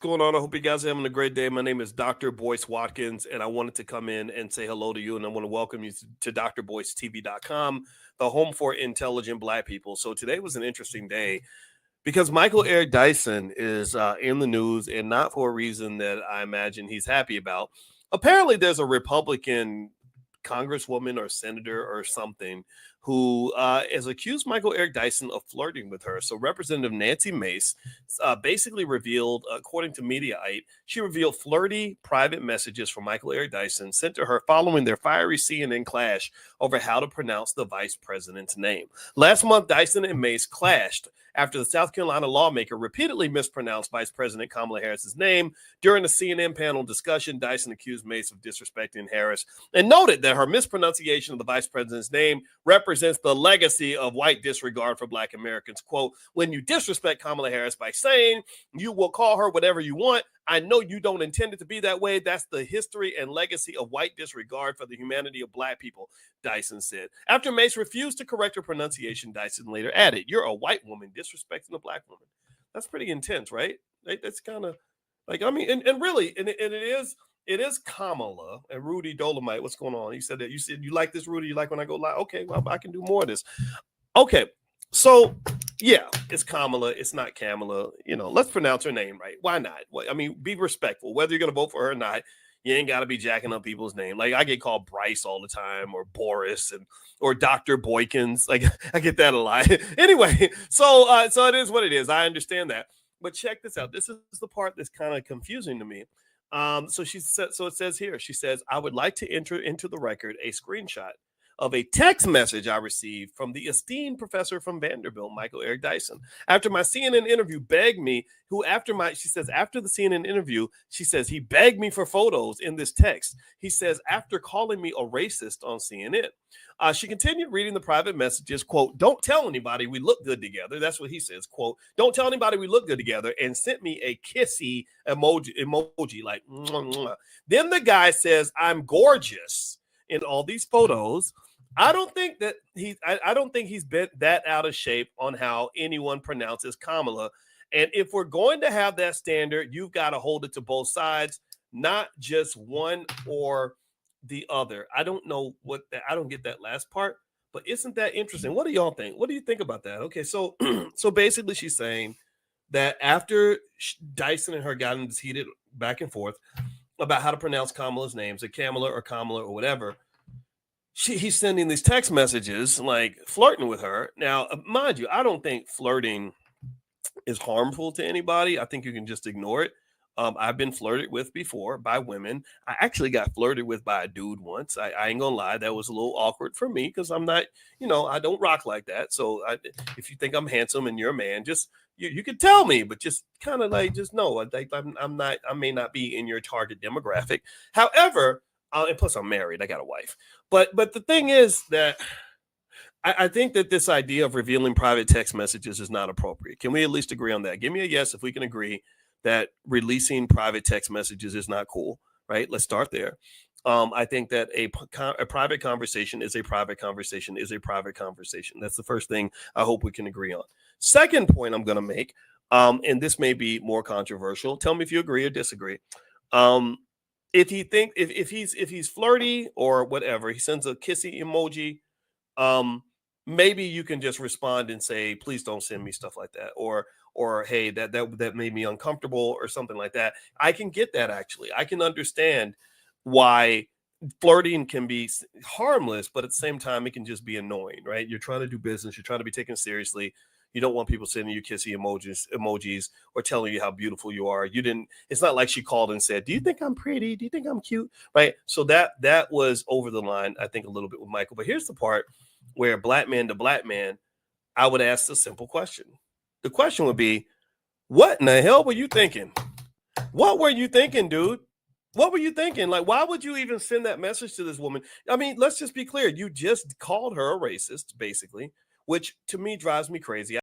Going on? I hope you guys are having a great day. My name is Dr. Boyce Watkins, and I wanted to come in and say hello to you. And I want to welcome you to drboycetv.com, the home for intelligent Black people. So today was an interesting day because Michael Eric Dyson is in the news, and not for a reason that I imagine he's happy about. Apparently, there's a Republican congresswoman or senator or something who has accused Michael Eric Dyson of flirting with her. So Representative Nancy Mace basically revealed, according to Mediaite, she revealed flirty private messages from Michael Eric Dyson sent to her following their fiery CNN clash over how to pronounce the vice president's name. Last month, Dyson and Mace clashed after the South Carolina lawmaker repeatedly mispronounced Vice President Kamala Harris's name. During a CNN panel discussion, Dyson accused Mace of disrespecting Harris and noted that her mispronunciation of the vice president's name represents the legacy of white disregard for Black Americans. Quote, when you disrespect Kamala Harris by saying you will call her whatever you want, I know you don't intend it to be that way. That's the history and legacy of white disregard for the humanity of Black people, Dyson said. After Mace refused to correct her pronunciation, Dyson later added, you're a white woman disrespecting a Black woman. That's pretty intense, right? That's kind of like, I mean, and really, and it is Kamala and Rudy Dolomite. What's going on? You said you like this, Rudy. You like when I go live? Okay, well, I can do more of this. Okay, so yeah, it's Kamala. It's not Kamala. You know, let's pronounce her name right. Why not? I mean, be respectful. Whether you're gonna vote for her or not, you ain't got to be jacking up people's name. Like I get called Bryce all the time, or Boris, or Dr. Boykins. Like I get that a lot. Anyway, so it is what it is. I understand that. But check this out. This is the part that's kind of confusing to me. So it says here, she says, I would like to enter into the record a screenshot of a text message I received from the esteemed professor from Vanderbilt, Michael Eric Dyson. After my CNN interview, begged me, after the CNN interview, she says, he begged me for photos in this text. He says, after calling me a racist on CNN. She continued reading the private messages, quote, don't tell anybody we look good together. That's what he says, quote, don't tell anybody we look good together, and sent me a kissy emoji like, mwah, mwah. Then the guy says, I'm gorgeous in all these photos. I don't think he's been that out of shape on how anyone pronounces Kamala. And if we're going to have that standard, you've got to hold it to both sides, not just one or the other. I don't know I don't get that last part, but isn't that interesting? What do y'all think? What do you think about that? Okay, so so basically she's saying that after Dyson and her got in this heated back and forth about how to pronounce Kamala's names, Kamala or whatever, he's sending these text messages like flirting with her. Now, mind you, I don't think flirting is harmful to anybody. I think you can just ignore it. I've been flirted with before by women. I actually got flirted with by a dude once. I ain't gonna lie, that was a little awkward for me because I'm not, I don't rock like that. So if you think I'm handsome and you're a man, just you could tell me, but just kind of like just know, I'm not. I may not be in your target demographic. However, and plus I'm married. I got a wife. But the thing is that I think that this idea of revealing private text messages is not appropriate. Can we at least agree on that? Give me a yes if we can agree that releasing private text messages is not cool, right? Let's start there. I think that a private conversation is a private conversation is a private conversation. That's the first thing I hope we can agree on. Second point I'm going to make, and this may be more controversial. Tell me if you agree or disagree. If he's flirty or whatever, he sends a kissy emoji. Maybe you can just respond and say, please don't send me stuff like that, or hey, that made me uncomfortable or something like that. I can get that. Actually, I can understand why flirting can be harmless, but at the same time it can just be annoying, right? You're trying to do business, you're trying to be taken seriously. You don't want people sending you kissy emojis or telling you how beautiful you are. It's not like she called and said, do you think I'm pretty? Do you think I'm cute? Right? So that was over the line, I think, a little bit with Michael. But here's the part where black man to black man, I would ask a simple question. The question would be, what in the hell were you thinking? What were you thinking, dude? What were you thinking? Like, why would you even send that message to this woman? I mean, let's just be clear. You just called her a racist, basically, which to me drives me crazy.